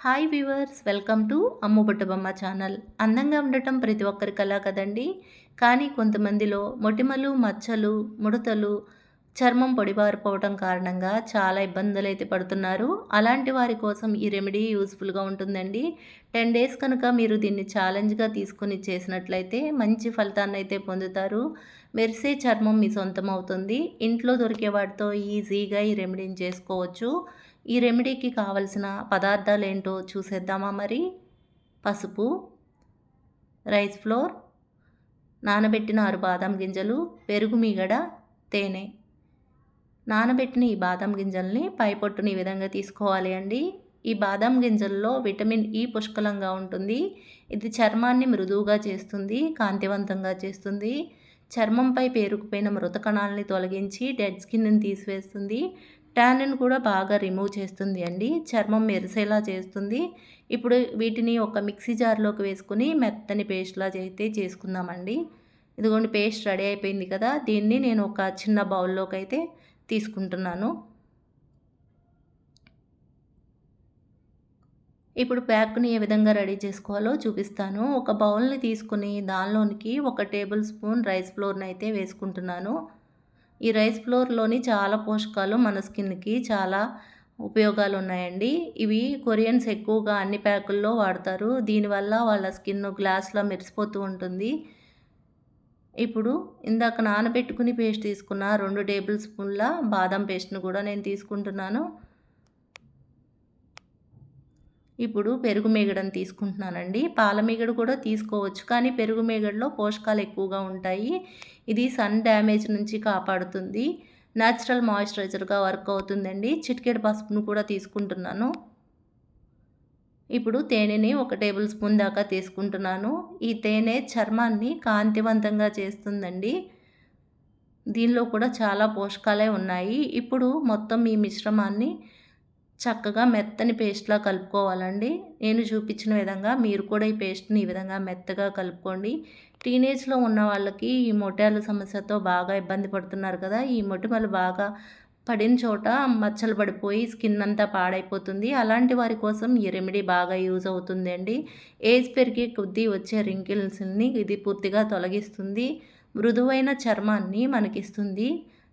Hi viewers, welcome to Ammu Buttabomma channel. అందంగా ఉండటం ప్రతి ఒక్కరి కల కదండి. కానీ కొంతమందిలో మొటిమలు, మచ్చలు, ముడతలు, చర్మం పొడిబారిపోవటం కారణంగా చాలా ఇబ్బందులైతే పడుతున్నారు. అలాంటి వారి కోసం ఈ రెమెడీ యూస్ఫుల్గా ఉంటుందండి. 10 డేస్ కనుక మీరు దీన్ని ఛాలెంజ్గా తీసుకుని చేసినట్లయితే మంచి ఫలితాన్ని అయితే పొందుతారు. మెరిసే చర్మం మీ సొంతం అవుతుంది. ఇంట్లో దొరికే వాటితో ఈజీగా ఈ రెమెడీని చేసుకోవచ్చు. ఈ రెమెడీకి కావలసిన పదార్థాలు ఏంటో చూసేద్దామా మరి. పసుపు, రైస్ ఫ్లోర్, నానబెట్టిన 6 బాదం గింజలు, పెరుగు మీగడ, తేనె. నానబెట్టిన ఈ బాదం గింజల్ని పైపొట్టుని ఈ విధంగా తీసుకోవాలి అండి. ఈ బాదం గింజల్లో విటమిన్ ఈ పుష్కలంగా ఉంటుంది. ఇది చర్మాన్ని మృదువుగా చేస్తుంది, కాంతివంతంగా చేస్తుంది. చర్మంపై పేరుకుపోయిన మృత కణాలని తొలగించి డెడ్ స్కిన్ని తీసివేస్తుంది. ట్యానిన్ కూడా బాగా రిమూవ్ చేస్తుంది అండి. చర్మం మెరిసేలా చేస్తుంది. ఇప్పుడు వీటిని ఒక మిక్సీ జార్లోకి వేసుకుని మెత్తని పేస్ట్లా అయితే చేసుకుందామండి. ఇదిగోండి, పేస్ట్ రెడీ అయిపోయింది కదా. దీన్ని నేను ఒక చిన్న బౌల్లోకి అయితే తీసుకుంటున్నాను. ఇప్పుడు ప్యాక్ని ఏ విధంగా రెడీ చేసుకోవాలో చూపిస్తాను. ఒక బౌల్ని తీసుకుని దానిలోనికి 1 టేబుల్ స్పూన్ రైస్ ఫ్లోర్ని అయితే వేసుకుంటున్నాను. ఈ రైస్ ఫ్లోర్లోని చాలా పోషకాలు మన స్కిన్కి చాలా ఉపయోగాలు ఉన్నాయండి. ఇవి కొరియన్స్ ఎక్కువగా అన్ని ప్యాకుల్లో వాడతారు. దీనివల్ల వాళ్ళ స్కిన్ గ్లాస్లా మెరిసిపోతూ ఉంటుంది. ఇప్పుడు ఇందాక నానబెట్టుకుని పేస్ట్ తీసుకున్న 2 టేబుల్ స్పూన్ల బాదం పేస్ట్ను కూడా నేను తీసుకుంటున్నాను. ఇప్పుడు పెరుగు మీగడని తీసుకుంటున్నానండి. పాల మీగడ కూడా తీసుకోవచ్చు, కానీ పెరుగు మీగడలో పోషకాలు ఎక్కువగా ఉంటాయి. ఇది సన్ డ్యామేజ్ నుంచి కాపాడుతుంది. న్యాచురల్ మాయిశ్చరైజర్గా వర్క్ అవుతుందండి. చిటికెడు పసుపును కూడా తీసుకుంటున్నాను. ఇప్పుడు తేనెని 1 టేబుల్ స్పూన్ దాకా తీసుకుంటున్నాను. ఈ తేనె చర్మాన్ని కాంతివంతంగా చేస్తుందండి. దీనిలో కూడా చాలా పోషకాలే ఉన్నాయి. ఇప్పుడు మొత్తం ఈ మిశ్రమాన్ని చక్కగా మెత్తని పేస్ట్లా కలుపుకోవాలండి. నేను చూపించిన విధంగా మీరు కూడా ఈ పేస్ట్ని ఈ విధంగా మెత్తగా కలుపుకోండి. టీనేజ్లో ఉన్న వాళ్ళకి ఈ మొటిమల సమస్యతో బాగా ఇబ్బంది పడుతున్నారు కదా. ఈ మొటిమలు బాగా పడిన చోట మచ్చలు పడిపోయి స్కిన్ అంతా పాడైపోతుంది. అలాంటి వారి కోసం ఈ రెమెడీ బాగా యూజ్ అవుతుంది అండి. ఏజ్ పెరిగే కొద్దీ వచ్చే రింకిల్స్ని ఇది పూర్తిగా తొలగిస్తుంది. మృదువైన చర్మాన్ని మనకిస్తుంది.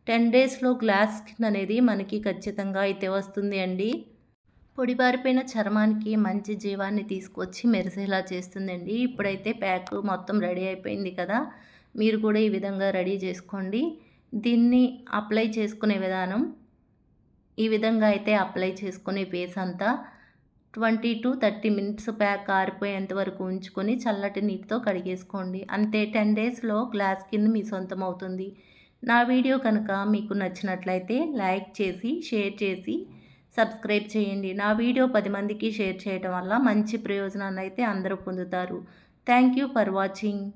10 డేస్లో గ్లాస్ స్కిన్ అనేది మనకి ఖచ్చితంగా అయితే వస్తుంది అండి. పొడిబారిపోయిన చర్మానికి మంచి జీవాన్ని తీసుకొచ్చి మెరిసేలా చేస్తుందండి. ఇప్పుడైతే ప్యాక్ మొత్తం రెడీ అయిపోయింది కదా. మీరు కూడా ఈ విధంగా రెడీ చేసుకోండి. దీన్ని అప్లై చేసుకునే విధానం ఈ విధంగా అయితే అప్లై చేసుకుని ఫేస్ అంతా 20 to 30 మినిట్స్ ప్యాక్ ఆరిపోయేంత వరకు ఉంచుకొని చల్లటి నీటితో కడిగేసుకోండి. అంతే, 10 డేస్లో గ్లాస్ స్కిన్ మీ సొంతం అవుతుంది. నా వీడియో కనుక మీకు నచ్చినట్లయితే లైక్ చేసి, షేర్ చేసి, సబ్స్క్రైబ్ చేయండి. నా వీడియో 10 మందికి షేర్ చేయడం వల్ల మంచి ప్రయోజనాన్ని అయితే అందరూ పొందుతారు. Thank you for watching.